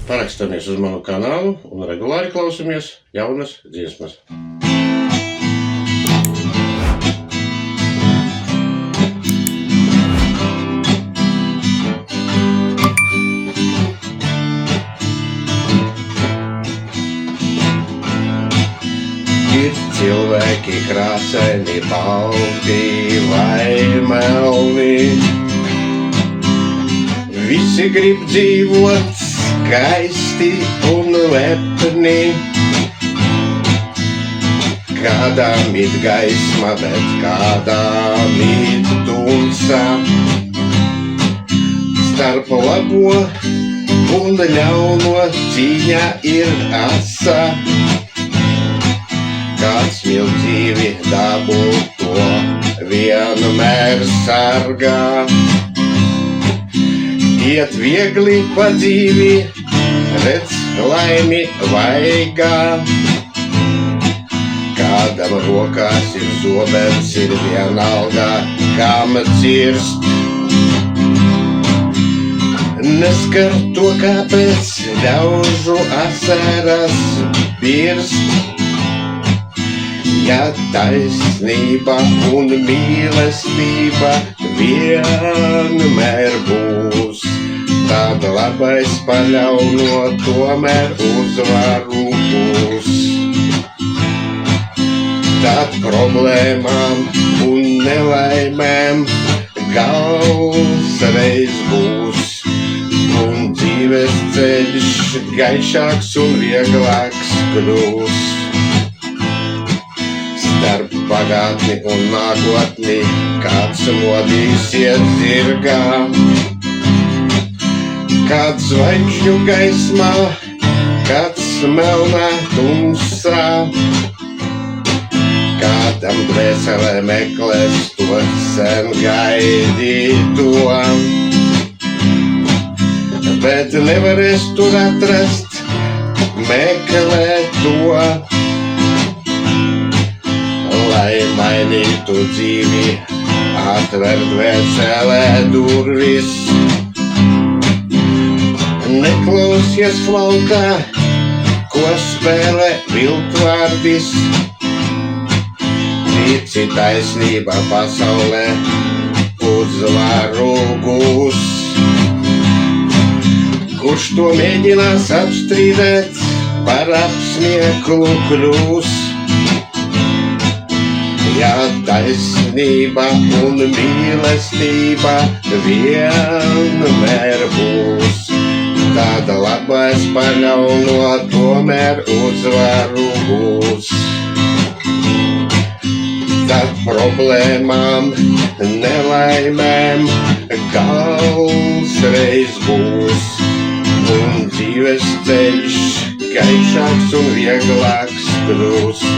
Parakstamies uz manu kanālu un regulāri klausamies jaunas dziesmas. Ir cilvēki krāsaini, balti vai melni. Visi grib dzīvot skaisti un lepni. Kādām ir gaisma, bet kādām ir tumsa. Starp labo un ļauno cīņa ir asa. Kāds mīl dzīvi, dabu to vienmēr sargā. Iet viegli pa dzīvi, redz laimi vaigā. Kādam rokās ir zobens, ir vienalga, kam cirst. Neskar to, kāpēc ļaužu asaras birst. Ja taisnība un mīlestība vienmēr būs, tad labais paļauno tomēr uzvaru būs. Tad problēmām un nelaimēm gals reiz būs, un dzīves ceļš gaišāks un vieglāks kļūs. Starp pagātni un nākotni kāds modīsies zirgā. Kāds zvaigžņu gaismā, kāds melnā tumsā. Kādam dvēselē meklēs to sen gaidīto. Bet nevarēs tur atrast, meklēt to. Lai mainītu dzīvi, atver dvēselē durvis. Neklausies flautā, ko spēlē viltvārdis. Tici taisnība pasaulē, uzvaru gūs. Kurš to mēģinās apstrīdēt, par apsmieklu kļūs. Ja taisnība un mīlestība vienmēr būs, tad labais paļauno tomēr uzvaru būs. Tad problēmām, nelaimēm gals reiz būs, un dzīves ceļš gaišāks un vieglāks kļūs.